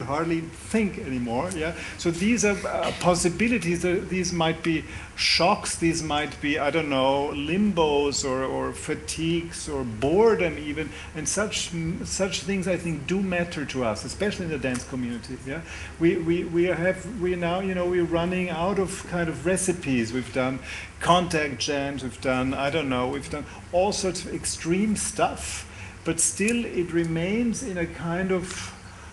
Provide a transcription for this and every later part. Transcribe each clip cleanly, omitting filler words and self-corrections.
hardly think anymore. Yeah. So these are possibilities. These might be shocks. These might be, I don't know, limbos or fatigues or boredom even. And such things I think do matter to us, especially in the dance community. Yeah. We're now, you know, we're running out of kind of recipes. We've done contact jams. We've done, I don't know, we've done all sorts of extreme stuff. But still, it remains in a kind of,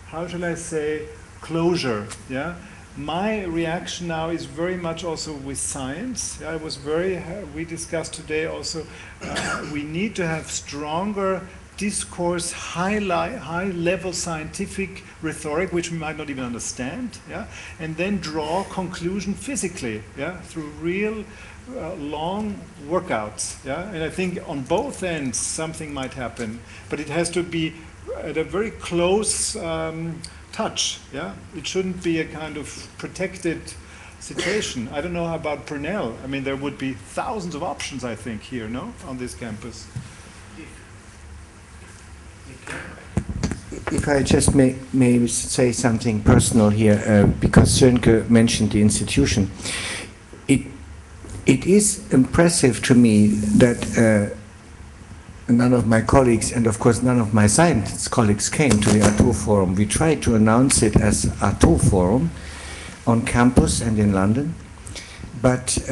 how shall I say, closure. Yeah, my reaction now is very much also with science. I was we discussed today also. We need to have stronger discourse, high-level scientific rhetoric, which we might not even understand. Yeah, and then draw conclusion physically. Yeah, through real. Long workouts, yeah, and I think on both ends something might happen, but it has to be at a very close touch, yeah. It shouldn't be a kind of protected situation. I don't know how about Brunel. I mean, there would be thousands of options, I think, here, no, on this campus. If I just may say something personal here, because Sönke mentioned the institution. It is impressive to me that none of my colleagues, and of course none of my science colleagues, came to the Artaud Forum. We tried to announce it as Artaud Forum on campus and in London, but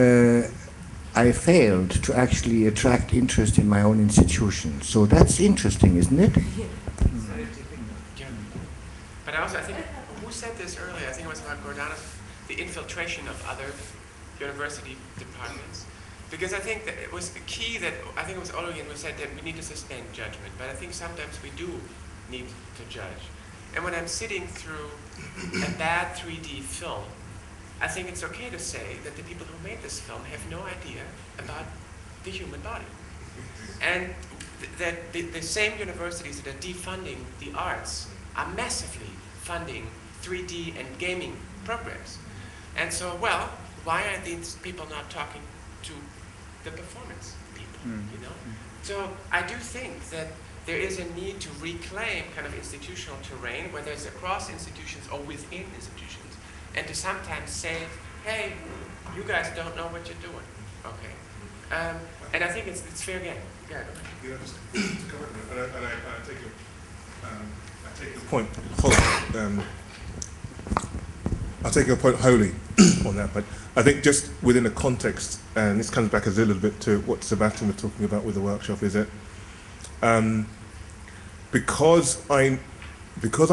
I failed to actually attract interest in my own institution. So that's interesting, isn't it? But also, I think, who said this earlier? I think it was about Johannes, the infiltration of other university departments, because I think that it was the key that, I think it was Olivier who said that we need to suspend judgment, but I think sometimes we do need to judge. And when I'm sitting through a bad 3D film, I think it's okay to say that the people who made this film have no idea about the human body. And that the same universities that are defunding the arts are massively funding 3D and gaming programs. And so, well, why are these people not talking to the performance people, you know? So I do think that there is a need to reclaim kind of institutional terrain, whether it's across institutions or within institutions, and to sometimes say, hey, you guys don't know what you're doing, okay? And I think it's fair game. Yeah, go ahead. And I take your point. I'll take your point wholly on that, but I think just within the context, and this comes back a little bit to what Sebastian was talking about with the workshop, is that because I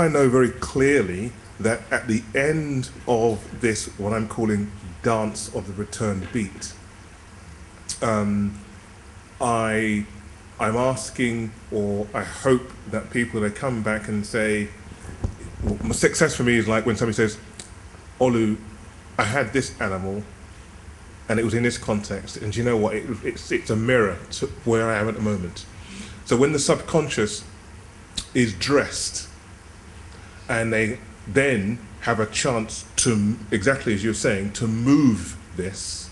know very clearly that at the end of this, what I'm calling dance of the returned beat, I'm asking, or I hope that people, they come back and say, well, success for me is like when somebody says, Olu, I had this animal and it was in this context, and you know what, it's a mirror to where I am at the moment. So when the subconscious is dressed and they then have a chance to, exactly as you're saying, to move this,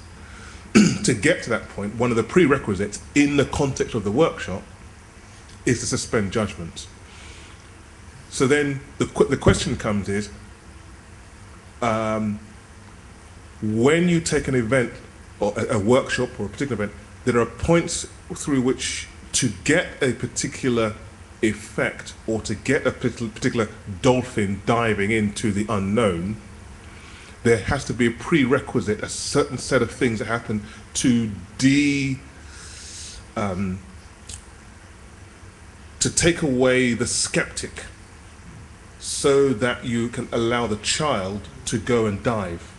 to get to that point, one of the prerequisites in the context of the workshop is to suspend judgment. So then the question comes is, when you take an event or a workshop or a particular event, there are points through which to get a particular effect or to get a particular dolphin diving into the unknown, there has to be a prerequisite, a certain set of things that happen to take away the skeptic so that you can allow the child to go and dive.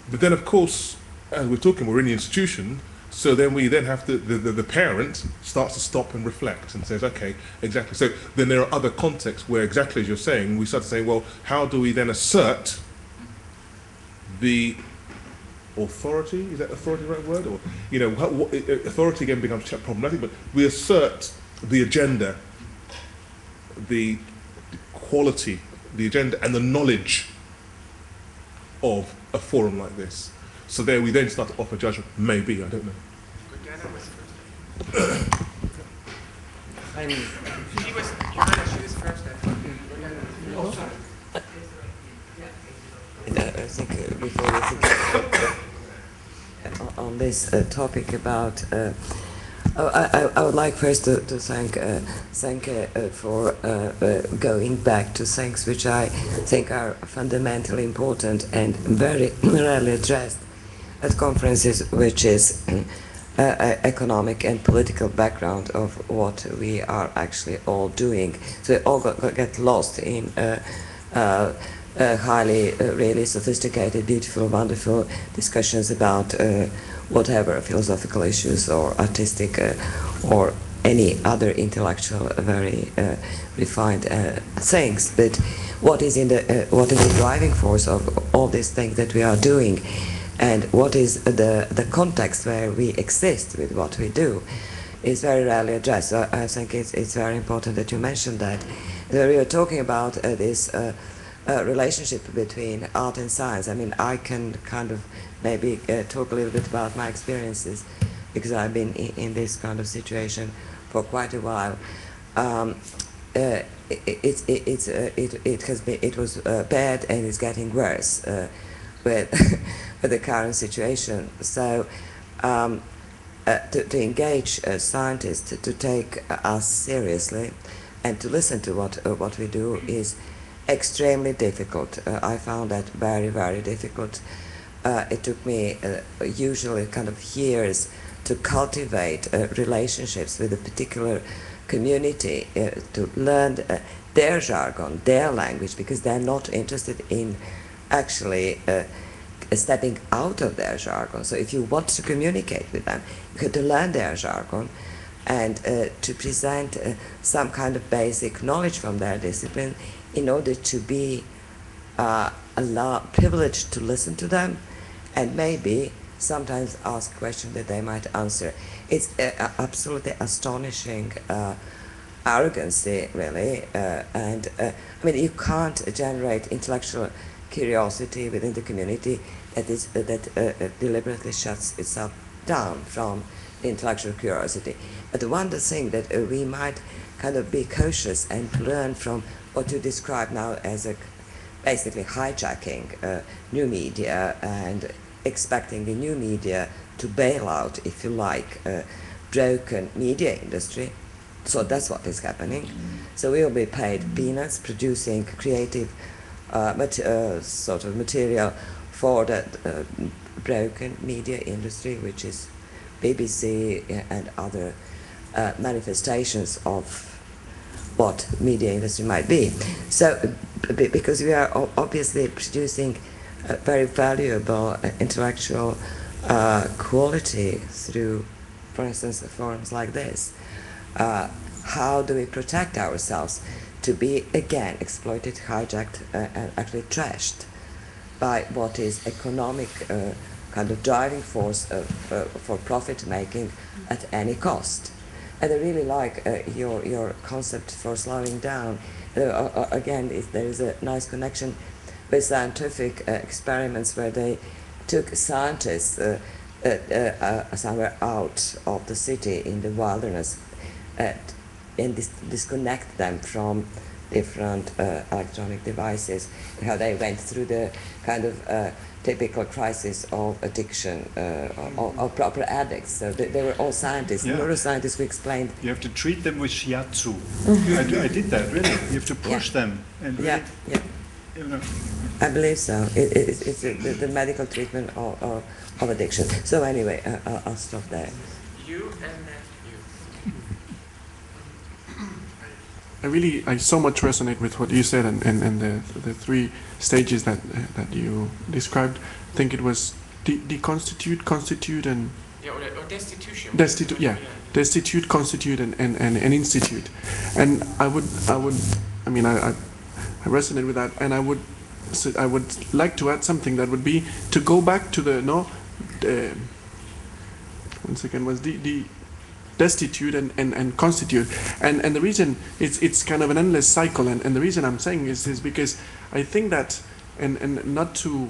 But then, of course, as we're talking, we're in the institution, so then we then have to, the parent starts to stop and reflect and says, okay, exactly. So then there are other contexts where, exactly as you're saying, we start to say, well, how do we then assert the authority? Is that authority the right word? Or, you know, authority again becomes problematic, but we assert the agenda, the quality, the agenda, and the knowledge of a forum like this. So there we then start to offer judgment. Maybe, I don't know. She was first. I think before we think on this topic about, I would like first to thank Senke for going back to things which I think are fundamentally important and very rarely addressed at conferences, which is economic and political background of what we are actually all doing. So we all get lost in highly, really sophisticated, beautiful, wonderful discussions about whatever philosophical issues or artistic or any other intellectual, very refined things. But what is what is the driving force of all these things that we are doing, and what is the context where we exist with what we do, is very rarely addressed. So I think it's very important that you mentioned that. We are talking about this relationship between art and science. I mean, I can kind of maybe talk a little bit about my experiences, because I've been in this kind of situation for quite a while. It was bad, and it's getting worse with with the current situation. So to engage scientists, to take us seriously, and to listen to what we do is extremely difficult. I found that very, very difficult. It took me usually kind of years to cultivate relationships with a particular community, to learn their jargon, their language, because they're not interested in actually stepping out of their jargon. So if you want to communicate with them, you have to learn their jargon, and to present some kind of basic knowledge from their discipline in order to be privileged to listen to them, and maybe sometimes ask questions that they might answer. It's absolutely astonishing arrogancy, really, and I mean, you can't generate intellectual curiosity within the community that deliberately shuts itself down from intellectual curiosity. But one thing that we might kind of be cautious and learn from what you describe now as basically hijacking new media and expecting the new media to bail out, if you like, broken media industry. So that's what is happening. So we will be paid peanuts producing creative sort of material for the broken media industry, which is BBC and other manifestations of what media industry might be. So because we are obviously producing very valuable intellectual quality through, for instance, forums like this, how do we protect ourselves to be again exploited, hijacked, and actually trashed by what is economic kind of driving force for profit making at any cost? And I really like your concept for slowing down. Again, there is a nice connection with scientific experiments where they took scientists somewhere out of the city in the wilderness and disconnect them from different electronic devices, and how they went through the kind of typical crisis of addiction of proper addicts. So they were all scientists, neuroscientists who explained. You have to treat them with shiatsu. I did that, really. You have to push them. And really, you know. I believe so. It's the medical treatment of addiction. So anyway, I'll stop there. You and then you. I so much resonate with what you said, and the three stages that you described. I think it was deconstitute, constitute, and or destitution. Destitute, constitute, and institute. And I resonate with that, and I would like to add something that would be to go back to once again was the destitute and constitute, and the reason it's kind of an endless cycle, and the reason I'm saying is because I think that and not to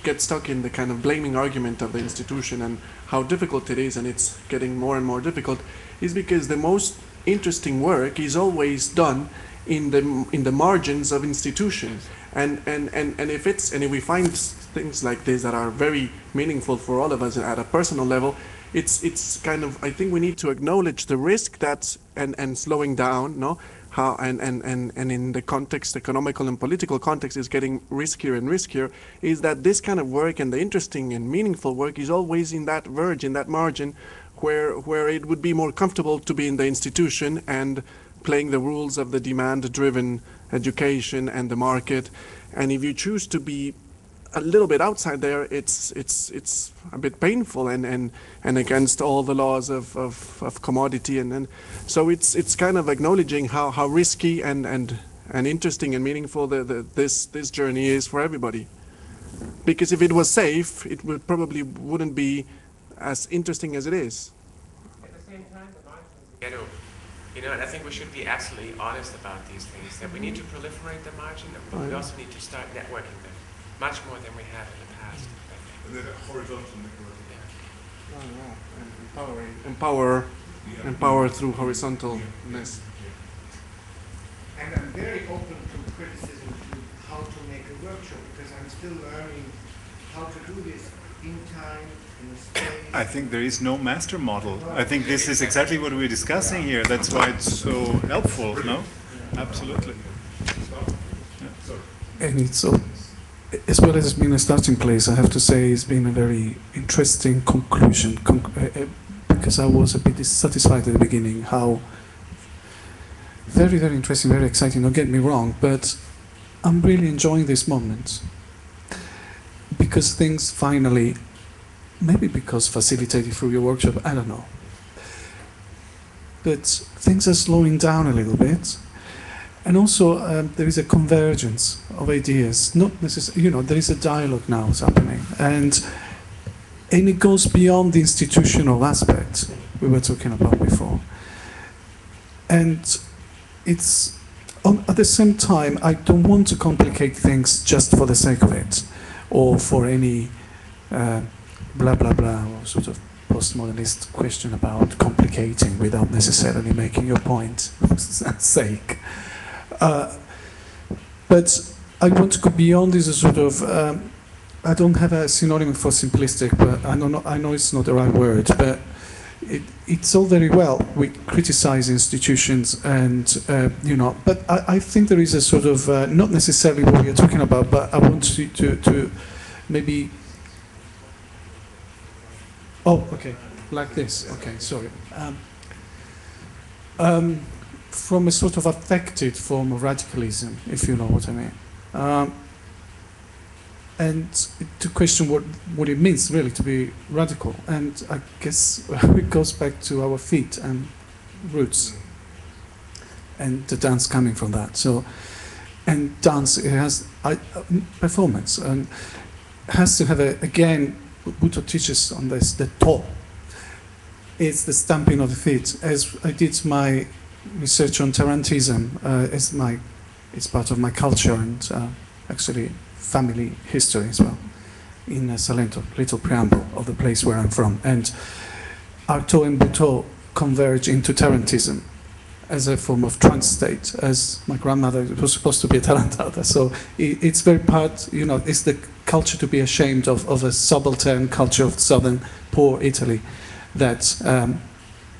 get stuck in the kind of blaming argument of the institution and how difficult it is, and it's getting more and more difficult, is because the most interesting work is always done in the margins of institutions. And if we find things like this that are very meaningful for all of us at a personal level, it's kind of, I think we need to acknowledge the risk that and slowing down, no? How and in the context, economical and political context, is getting riskier and riskier, is that this kind of work and the interesting and meaningful work is always in that verge, in that margin, where it would be more comfortable to be in the institution and playing the rules of the demand-driven education and the market. And if you choose to be a little bit outside there, it's a bit painful and against all the laws of commodity, and so it's kind of acknowledging how risky and interesting and meaningful this journey is for everybody. Because if it was safe, it probably wouldn't be as interesting as it is. At the same time, the margin is and I think we should be absolutely honest about these things, that we need to proliferate the margin, but we also need to start networking them much more than we have in the past. And then a horizontal network. Yeah. Empower through horizontalness. And I'm very open to criticism to how to make a workshop, because I'm still learning how to do this in time, in a space. I think there is no master model. I think this is exactly what we're discussing here. That's why it's so helpful, no? Absolutely. And it's so, as well as being a starting place, I have to say it's been a very interesting conclusion, because I was a bit dissatisfied at the beginning, how very, very interesting, very exciting, don't get me wrong, but I'm really enjoying this moment, because things finally, maybe because facilitated through your workshop, I don't know, but things are slowing down a little bit. And also, there is a convergence of ideas. Not necessarily, there is a dialogue now that's happening, and it goes beyond the institutional aspect we were talking about before. And it's at the same time, I don't want to complicate things just for the sake of it, or for any blah blah blah, or sort of postmodernist question about complicating without necessarily making your point for sake. But I want to go beyond this sort of, I don't have a synonym for simplistic, but I know it's not the right word, but it's all very well, we criticize institutions and, but I think there is a sort of, not necessarily what we are talking about, but I want to maybe, oh, okay, like this, okay, sorry. From a sort of affected form of radicalism, if you know what I mean. And to question what it means really to be radical. And I guess it goes back to our feet and roots and the dance coming from that. So, and dance, it has performance and has to have again, Buddha teaches on this, the toe. It's the stamping of the feet. As I did my research on Tarantism, it's part of my culture and actually family history as well in Salento, little preamble of the place where I'm from. And Artaud and Buteau converge into Tarantism as a form of trance state, as my grandmother was supposed to be a Tarantata. So it's very part, it's the culture to be ashamed of a subaltern culture of southern poor Italy that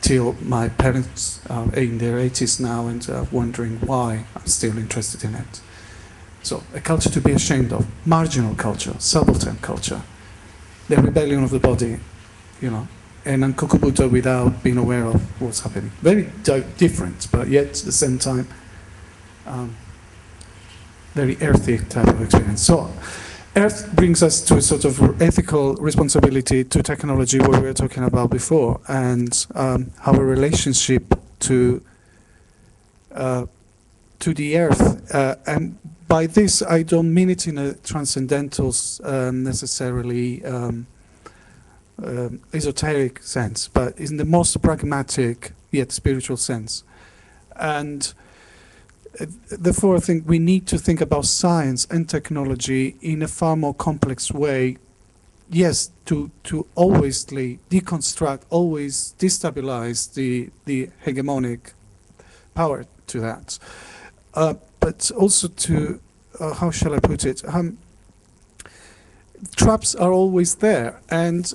till my parents are in their 80s now and wondering why I'm still interested in it. So a culture to be ashamed of, marginal culture, subaltern culture, the rebellion of the body, and Ankokubuto without being aware of what's happening. Very different, but yet at the same time, very earthy type of experience. So Earth brings us to a sort of ethical responsibility to technology, what we were talking about before, and our relationship to the Earth. And by this, I don't mean it in a transcendental, necessarily esoteric sense, but in the most pragmatic yet spiritual sense. And therefore, I think we need to think about science and technology in a far more complex way. Yes, to always deconstruct, always destabilize the hegemonic power to that. but also to, how shall I put it? Traps are always there, and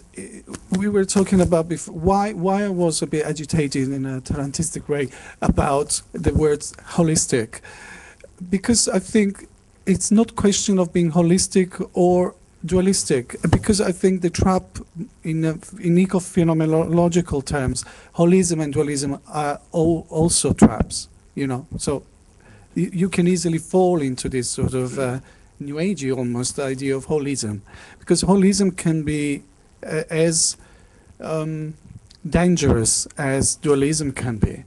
we were talking about before why I was a bit agitated in a tarantistic way about the word holistic, because I think it's not question of being holistic or dualistic, because I think the trap in eco-phenomenological terms, holism and dualism are also traps, you know, so you can easily fall into this sort of New Agey almost idea of holism, because holism can be as dangerous as dualism can be.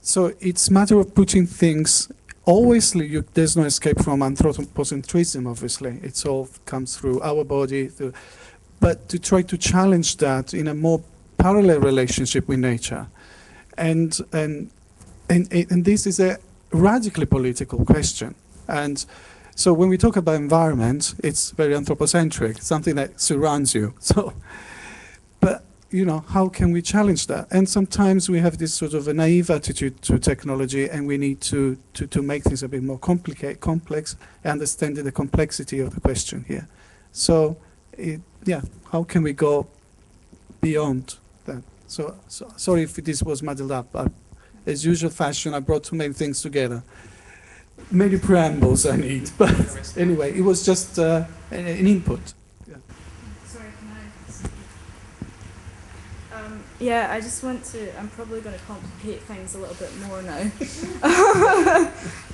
So it's a matter of putting things, always there's no escape from anthropocentrism, obviously. It all comes through our body, but to try to challenge that in a more parallel relationship with nature. And this is a radically political question. And so when we talk about environment, it's very anthropocentric, something that surrounds you. So, but you know, how can we challenge that? And sometimes we have this sort of a naive attitude to technology, and we need to make things a bit more complex, understanding the complexity of the question here. So, yeah, how can we go beyond that? So sorry if this was muddled up. As usual fashion, I brought too many things together. Many preambles I need, but anyway, it was just an input. Yeah. Sorry, can I? Yeah, I just want to. I'm probably going to complicate things a little bit more now,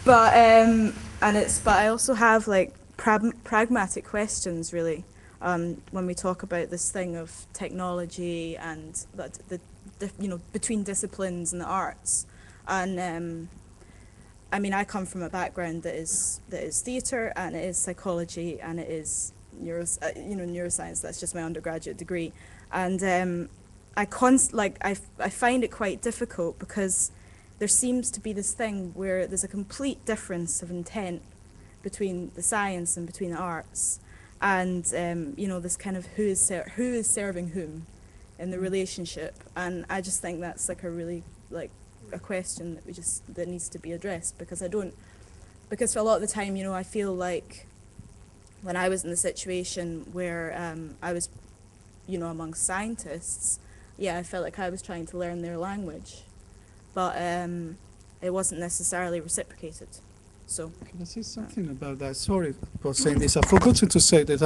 but but I also have like pragmatic questions really when we talk about this thing of technology and the you know, between disciplines and the arts, and. I mean, I come from a background that is theatre, and it is psychology, and it is neuroscience. That's just my undergraduate degree, and I find it quite difficult because there seems to be this thing where there's a complete difference of intent between the science and between the arts, and you know, this kind of who is serving whom in the relationship, and I just think that's like a really a question that needs to be addressed, because for a lot of the time, you know, I feel like when I was in the situation where I was, you know, amongst scientists, yeah, I felt like I was trying to learn their language, but it wasn't necessarily reciprocated. So can I say something about that? Sorry for saying this. I've forgotten to say that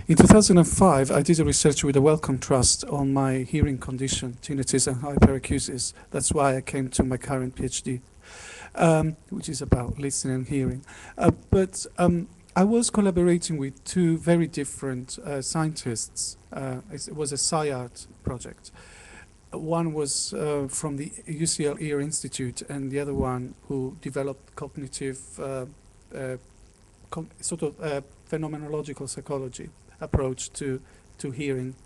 in 2005, I did a research with the Wellcome Trust on my hearing condition, tinnitus and hyperacusis. That's why I came to my current PhD, which is about listening and hearing. But I was collaborating with two very different scientists. It was a SciArt project. One was from the UCL Ear Institute, and the other one who developed cognitive, phenomenological psychology approach to hearing,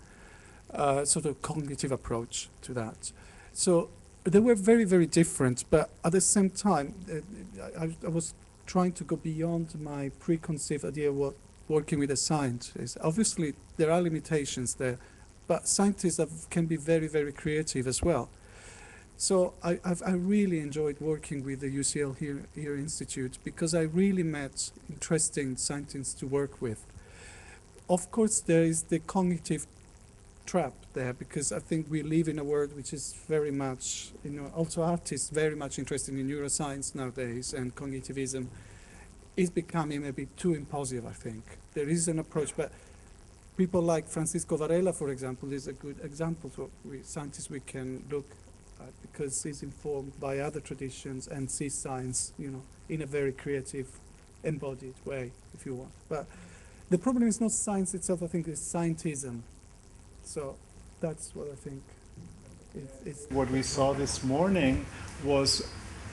sort of cognitive approach to that. So they were very, very different, but at the same time, I was trying to go beyond my preconceived idea of what working with a scientist. Obviously, there are limitations there, but scientists can be very, very creative as well. So I really enjoyed working with the UCL Ear Institute, because I really met interesting scientists to work with. Of course, there is the cognitive trap there, because I think we live in a world which is very much, you know, also artists very much interested in neuroscience nowadays, and cognitivism is becoming a bit too impositive, I think. There is an approach, but people like Francisco Varela, for example, is a good example for scientists we can look at, because he's informed by other traditions and sees science, you know, in a very creative, embodied way, if you want. But the problem is not science itself, I think it's scientism. So that's what I think. What we saw this morning was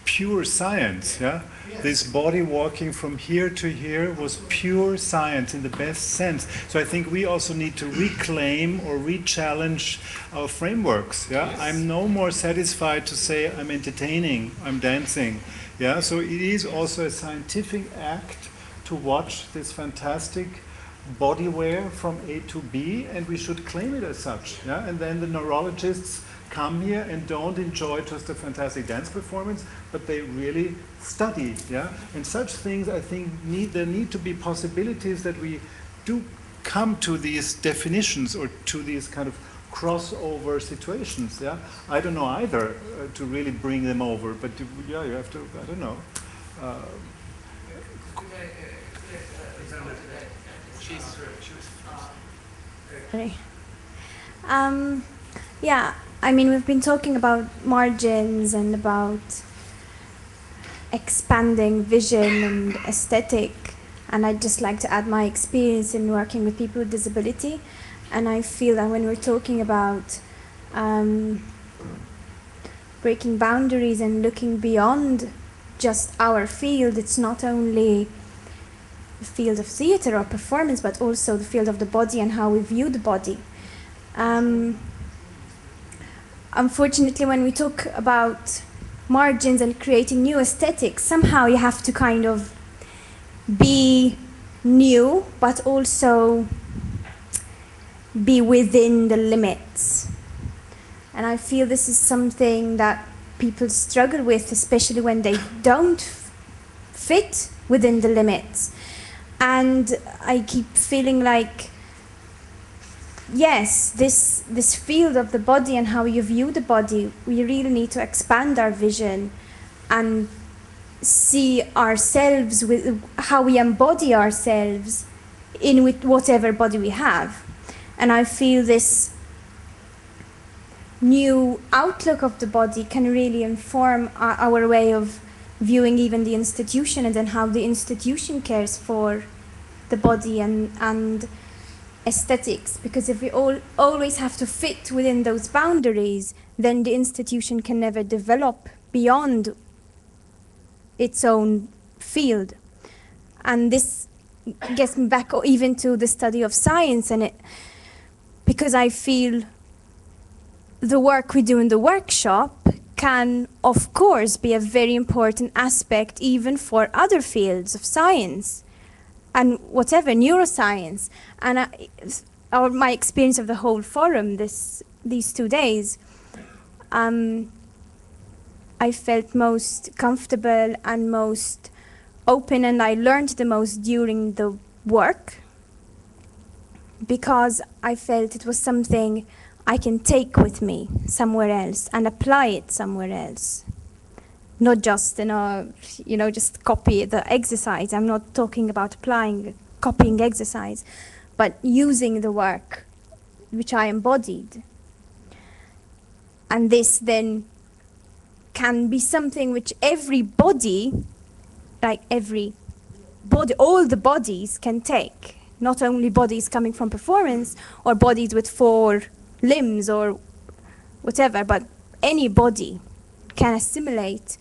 pure science, yeah? Yes. This body walking from here to here was pure science in the best sense. So I think we also need to reclaim or re-challenge our frameworks, yeah? Yes. I'm no more satisfied to say I'm entertaining, I'm dancing, yeah? So it is also a scientific act to watch this fantastic body wear from A to B, and we should claim it as such, yeah? And then the neurologists come here and don't enjoy just a fantastic dance performance, but they really study, yeah? And such things, I think, there need to be possibilities that we do come to these definitions or to these kind of crossover situations, yeah? I don't know either to really bring them over, but yeah, you have to, I don't know. Sorry. Yeah, I mean, we've been talking about margins and about expanding vision and aesthetic, and I'd just like to add my experience in working with people with disability. And I feel that when we're talking about breaking boundaries and looking beyond just our field, it's not only the field of theater or performance, but also the field of the body and how we view the body. Unfortunately, when we talk about margins and creating new aesthetics, somehow you have to kind of be new, but also be within the limits. And I feel this is something that people struggle with, especially when they don't fit within the limits. And I keep feeling like, yes, this field of the body and how you view the body, we really need to expand our vision and see ourselves with how we embody ourselves in with whatever body we have. And I feel this new outlook of the body can really inform our way of viewing even the institution, and then how the institution cares for the body and aesthetics. Because if we always have to fit within those boundaries, then the institution can never develop beyond its own field. And this gets me back even to the study of science, and because I feel the work we do in the workshop can, of course, be a very important aspect even for other fields of science and whatever, neuroscience. And my experience of the whole forum these 2 days, I felt most comfortable and most open, and I learned the most during the work, because I felt it was something I can take with me somewhere else and apply it somewhere else. Not just, just copy the exercise. I'm not talking about copying exercise, but using the work which I embodied. And this then can be something which every body, all the bodies can take. Not only bodies coming from performance or bodies with 4 limbs or whatever, but any body can assimilate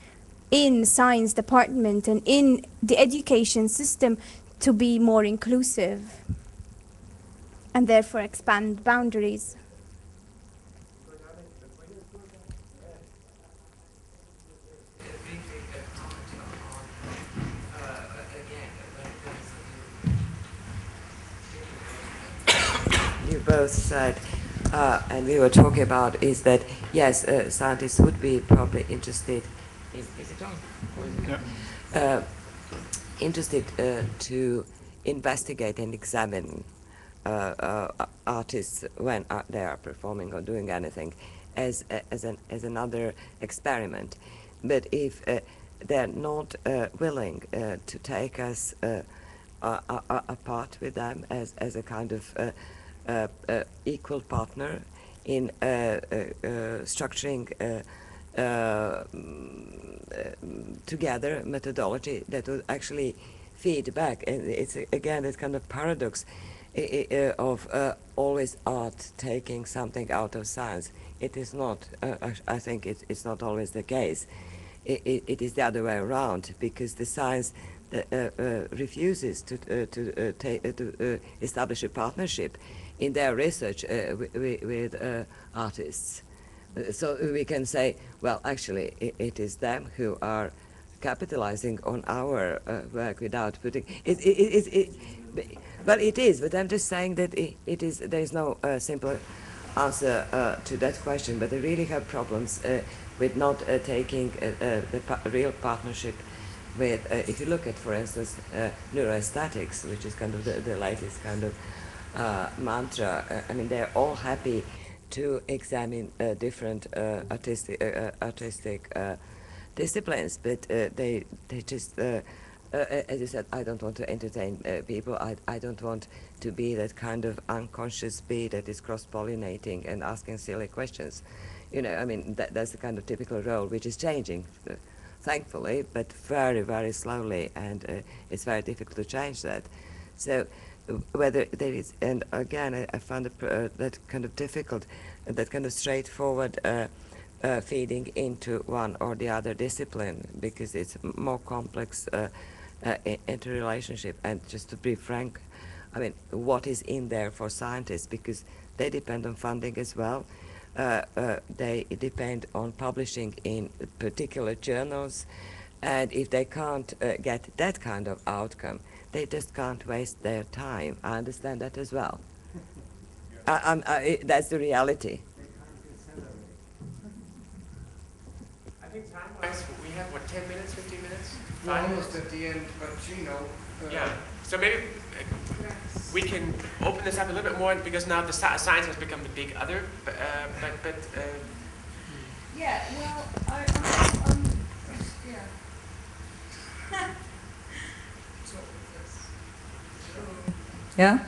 in the science department and in the education system to be more inclusive and therefore expand boundaries. You both said, and we were talking about, is that yes, scientists would be probably interested. Is it on? Yeah. Interested to investigate and examine artists when they are performing or doing anything as another experiment. But if they're not willing to take us apart with them as a kind of equal partner in structuring together methodology that will actually feed back. And it's again this kind of paradox of always art taking something out of science. It is not, I think it's not always the case. It is the other way around, because the science refuses to establish a partnership in their research with artists. So we can say, well, actually, it is them who are capitalizing on our work without putting it. Well, it is, but I'm just saying that it is. There is no simple answer to that question, but I really have problems with not taking the real partnership with, if you look at, for instance, neuroaesthetics, which is kind of the latest kind of mantra. I mean, they're all happy to examine different artistic disciplines, but they just, as you said, I don't want to entertain people. I don't want to be that kind of unconscious bee that is cross-pollinating and asking silly questions. You know, I mean, that's the kind of typical role which is changing, thankfully, but very, very slowly, and it's very difficult to change that. So whether there is, and again, I found that kind of difficult, that kind of straightforward feeding into one or the other discipline, because it's more complex interrelationship. And just to be frank, I mean, what is in there for scientists, because they depend on funding as well. They depend on publishing in particular journals, and if they can't get that kind of outcome, they just can't waste their time. I understand that as well. That's the reality. I think time-wise, we have, what, 10 minutes, 15 minutes? We're almost at the end, but you know. Yeah, so maybe we can open this up a little bit more, because now the science has become the big other, yeah, well, yeah. Yeah?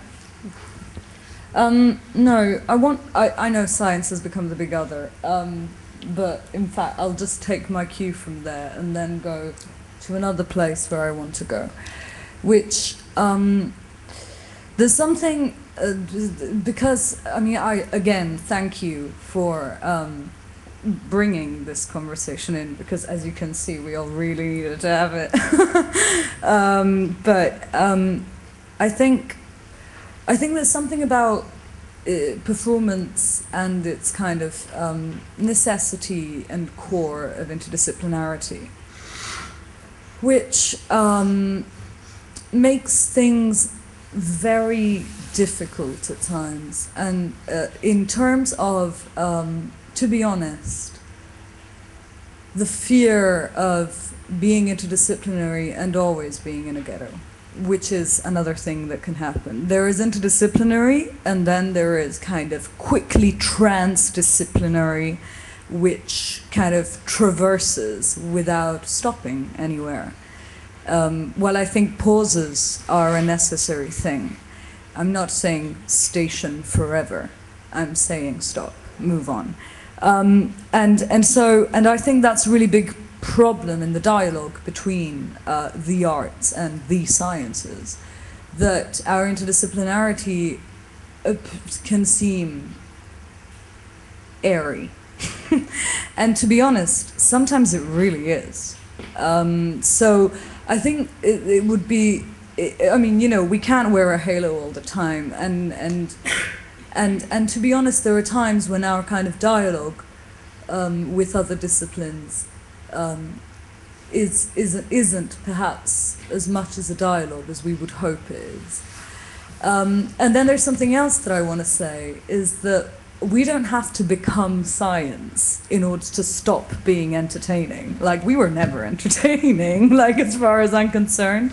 No, I know science has become the big other, but in fact I'll just take my cue from there and then go to another place where I want to go, which, there's something, because, I mean, again, thank you for bringing this conversation in, because as you can see, we all really needed to have it. I think there's something about performance and its kind of necessity and core of interdisciplinarity, which makes things very difficult at times. And in terms of, to be honest, the fear of being interdisciplinary and always being in a ghetto, which is another thing that can happen. There is interdisciplinary, and then there is kind of quickly transdisciplinary, which kind of traverses without stopping anywhere. Well, I think pauses are a necessary thing. I'm not saying station forever. I'm saying stop, move on. And I think that's a really big problem in the dialogue between the arts and the sciences, that our interdisciplinarity can seem airy. And to be honest, sometimes it really is. So I think it would be, I mean, you know, we can't wear a halo all the time, and to be honest, there are times when our kind of dialogue with other disciplines isn't perhaps as much as a dialogue as we would hope it is. And then there's something else that I want to say, is that we don't have to become science in order to stop being entertaining. Like, we were never entertaining, like, as far as I'm concerned.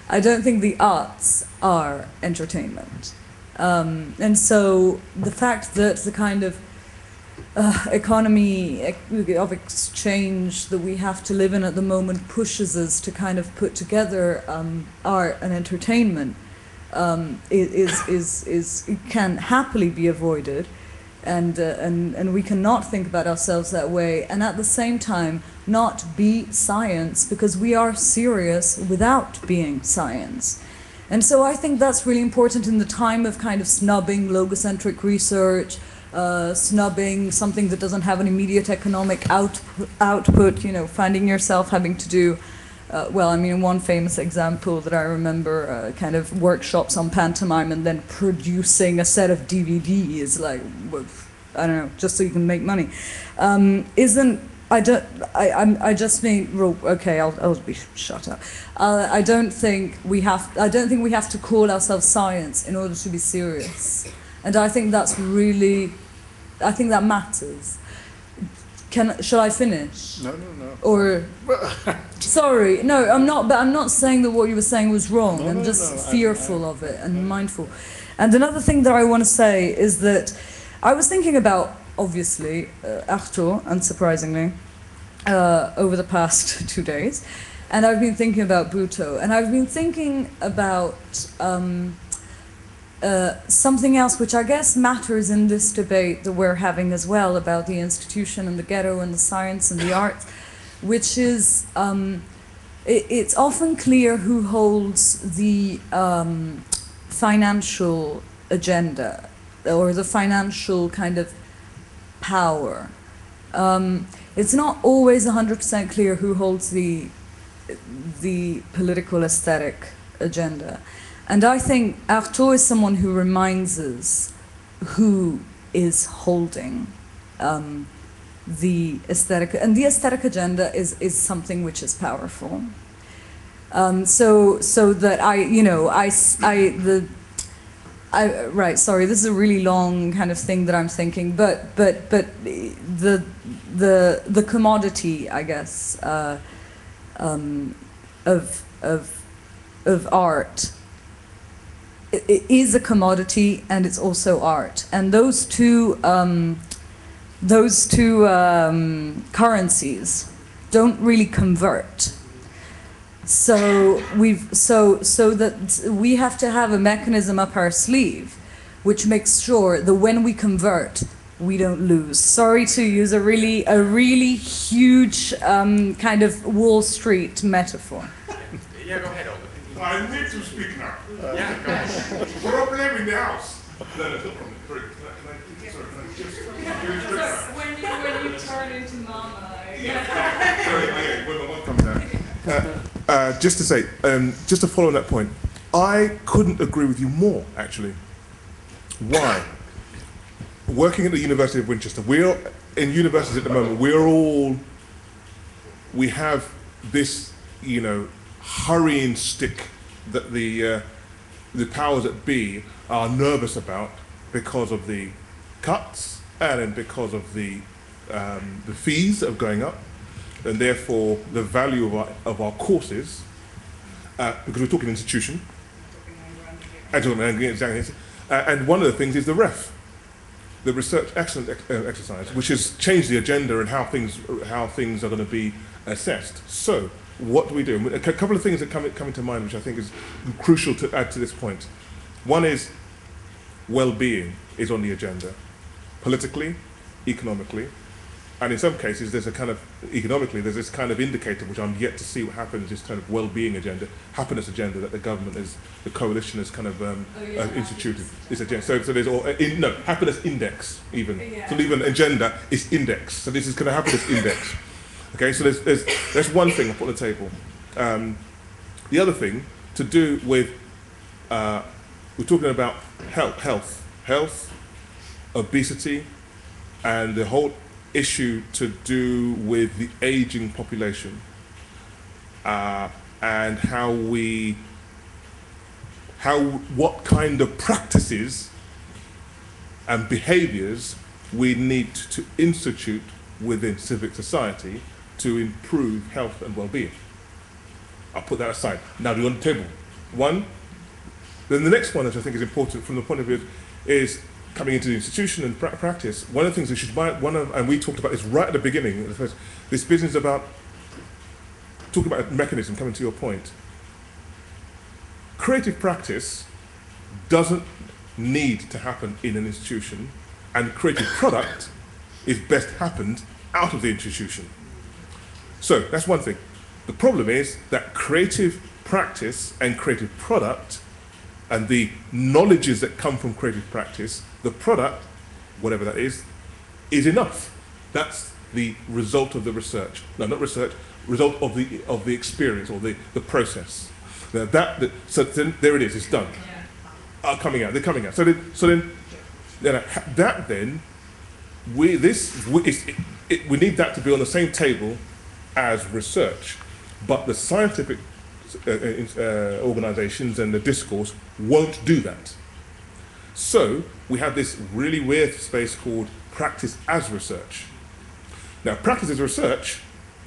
I don't think the arts are entertainment. And so the fact that the kind of economy of exchange that we have to live in at the moment pushes us to kind of put together art and entertainment can happily be avoided, and we cannot think about ourselves that way, and at the same time not be science, because we are serious without being science. And so I think that's really important in the time of kind of snubbing logocentric research, snubbing something that doesn't have an immediate economic output, you know, finding yourself having to do, well, I mean, one famous example that I remember, kind of workshops on pantomime and then producing a set of DVDs, like, I don't know, just so you can make money, I just mean, okay, I'll be shut up. I don't think we have to call ourselves science in order to be serious. And I think that's really I think that matters. Shall I finish? No, no, no. Or sorry, no, I'm not. But I'm not saying that what you were saying was wrong. No, I'm no, just no, fearful of it and mindful. And another thing that I want to say is that I was thinking about, obviously, Artaud, unsurprisingly, over the past 2 days, and I've been thinking about Buto, and I've been thinking about something else which I guess matters in this debate that we're having as well about the institution and the ghetto and the science and the arts, which is it's often clear who holds the financial agenda or the financial kind of power. It's not always 100% clear who holds the political aesthetic agenda. And I think Artaud is someone who reminds us who is holding the aesthetic, and the aesthetic agenda is something which is powerful. So that right. Sorry, this is a really long kind of thing that I'm thinking, but the commodity, I guess, of art. It is a commodity and it's also art, and those two currencies don't really convert. So that we have to have a mechanism up our sleeve, which makes sure that when we convert, we don't lose. Sorry to use a really huge kind of Wall Street metaphor. Yeah, go ahead, Olga. I need to speak now. Yeah, go ahead. Problem in the house. No, no problem. When you turn into mama. When my mom comes out. Just to say, just to follow on that point, I couldn't agree with you more, actually. Why? Working at the University of Winchester, we're in universities at the moment, we have this, hurrying stick that the powers that be are nervous about because of the cuts and then because of the fees that are going up, and therefore the value of our courses, because we're talking institution, and one of the things is the REF, the Research Excellence Exercise, which has changed the agenda and how things are going to be assessed. So, what do we do? A couple of things that come into mind, which I think is crucial to add to this point. One is well-being is on the agenda, politically, economically, and in some cases there's economically there's this kind of indicator which I'm yet to see what happens, this kind of well-being agenda, happiness agenda that the coalition has kind of instituted. This agenda. So there's happiness index even. Yeah. So even agenda is index. So this is kind of happiness index. Okay, so there's one thing I put on the table. The other thing to do with we're talking about health, obesity, and the whole issue to do with the aging population and what kind of practices and behaviors we need to institute within civic society to improve health and well-being. I'll put that aside. Now do on the table. One. Then the next one, which I think is important from the point of view is coming into the institution and practice. One of the things we should and we talked about this right at the beginning, this business about talking about a mechanism, coming to your point. Creative practice doesn't need to happen in an institution, and creative product is best happened out of the institution. So that's one thing. The problem is that creative practice and creative product and the knowledges that come from creative practice, the product, whatever that is enough. That's the result of the research. No, not research, result of the experience or the process. So then, there it is, it's done. They're coming out. So then we need that to be on the same table as research, but the scientific organizations and the discourse won't do that. So we have this really weird space called practice as research. Now, practice as research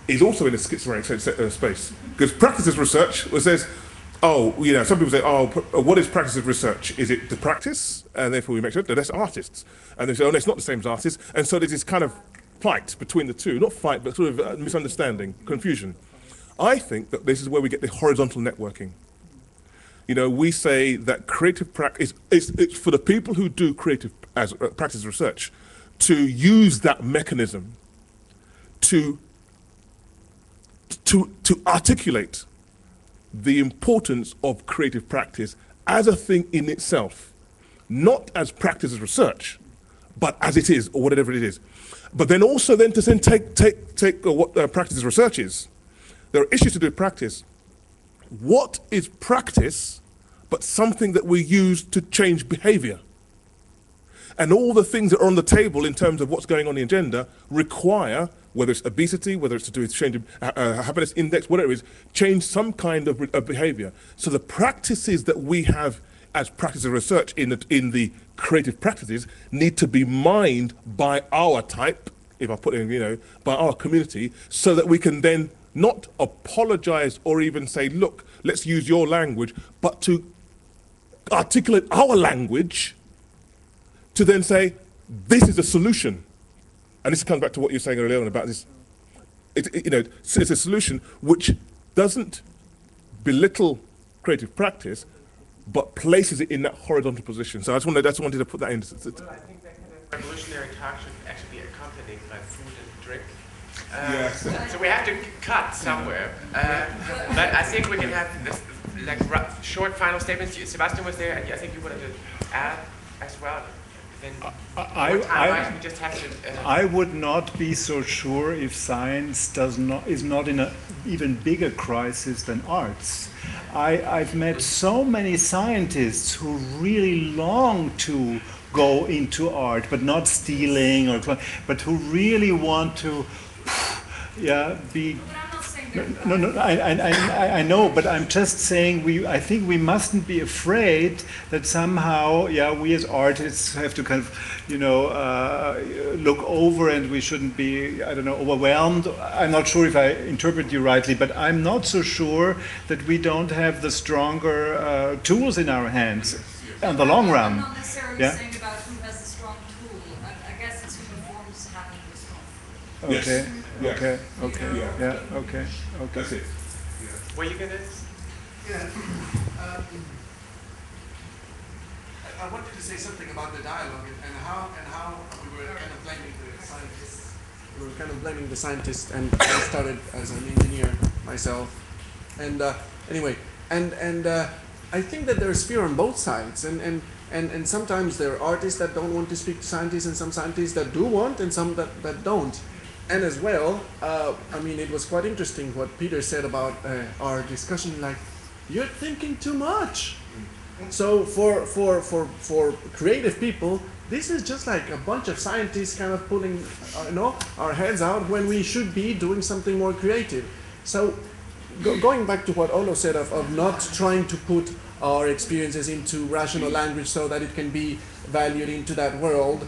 is also in a schizophrenic space, because practice as research says, oh, you know, some people say, oh, what is practice of research? Is it the practice? And therefore we make sure, no, that's artists. And they say, oh, no, it's not the same as artists. And so there's this kind of fight between the two, not fight, but sort of misunderstanding, confusion. I think that this is where we get the horizontal networking. You know, we say that creative practice, it's for the people who do creative as practice research to use that mechanism to articulate the importance of creative practice as a thing in itself, not as practice as research, but as it is, or whatever it is. But then also then to then take what practice as research is. There are issues to do with practice. What is practice but something that we use to change behavior? And all the things that are on the table in terms of what's going on in the agenda require, whether it's obesity, whether it's to do with change happiness index, whatever it is, change some kind of behavior. So the practices that we have as practice of research in the creative practices need to be mined by our type, if I put it in, you know, by our community, so that we can then not apologize or even say, look, let's use your language, but to articulate our language to then say, this is a solution. And this comes back to what you were saying earlier on about this. You know, it's a solution which doesn't belittle creative practice, but places it in that horizontal position. So I just wanted to put that in. Well, I think that kind of revolutionary talk should actually be accompanied by food and drink. Yes. So we have to cut somewhere. But I think we can have this like short final statements. Sebastian was there, and I think you wanted to add as well. Then we just have to. I would not be so sure if science is not in an even bigger crisis than arts. I've met so many scientists who really long to go into art, but not stealing but who really want to, be. No, I know, but I'm just saying I think we mustn't be afraid that somehow, we as artists have to kind of, look over, and we shouldn't be, overwhelmed. I'm not sure if I interpret you rightly, but I'm not so sure that we don't have the stronger tools in our hands in the long run. I'm not necessarily saying about who has the strong tool. I guess it's who performs having the strong tool. Okay. Yes. Okay. Yeah. Okay. That's it. Were you gonna? Yeah. I wanted to say something about the dialogue and how we were kind of blaming the scientists. We were kind of blaming the scientists, and I started as an engineer myself. And anyway, and I think that there's fear on both sides, and sometimes there are artists that don't want to speak to scientists, and some scientists that do want, and some that don't. And as well, it was quite interesting what Peter said about our discussion, like, you're thinking too much. So for creative people, this is just like a bunch of scientists kind of pulling our heads out when we should be doing something more creative. So going back to what Olo said of not trying to put our experiences into rational language so that it can be valued into that world,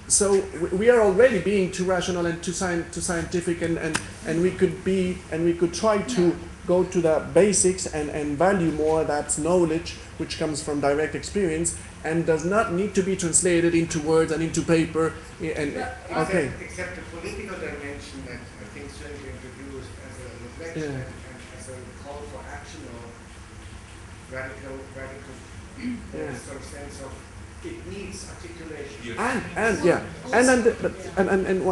so we are already being too rational and too scientific, and we could try to go to the basics and value more that knowledge which comes from direct experience and does not need to be translated into words and into paper. Except the political dimension that I think Sönke introduced as a reflection and as a call for action or radical sort of sense of it needs articulation. And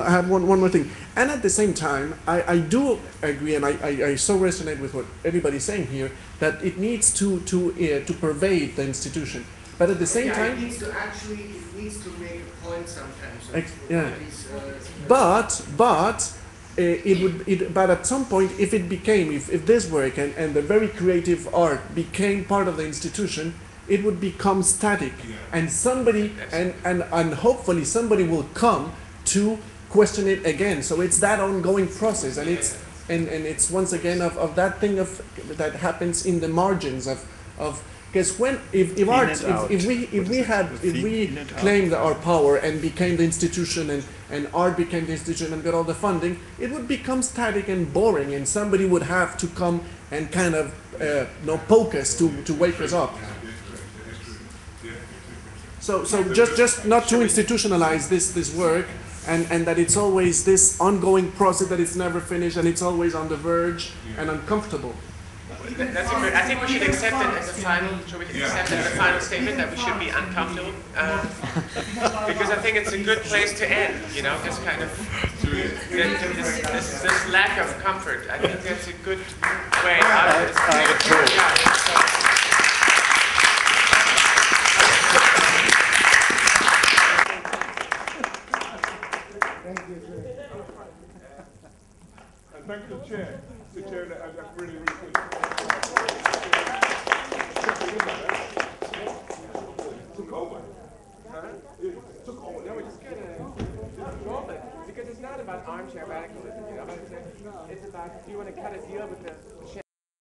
I have one more thing. And at the same time, I do agree, and I so resonate with what everybody's saying here, that it needs to pervade the institution. But at the same time, it needs to make a point sometimes. But at some point, if this work and the very creative art became part of the institution, it would become static, and and hopefully somebody will come to question it again. So it's that ongoing process, and it's once again of that thing that happens in the margins of Because if we claimed our power and became the institution and art became the institution and got all the funding, it would become static and boring, and somebody would have to come and kind of poke us to wake us up. So just not to institutionalize this work, and that it's always this ongoing process that it's never finished and it's always on the verge and uncomfortable. That's a great. I think we should accept it as a final. Should we accept it as a final statement that we should be uncomfortable? Because I think it's a good place to end. You know, this kind of this lack of comfort. I think that's a good way out of this. And thank the chair. The chair that really, really good. Took over. Took over. No, we're just gonna roll it because it's not about armchair radicalism, you know. It's about, do you want to cut a deal with the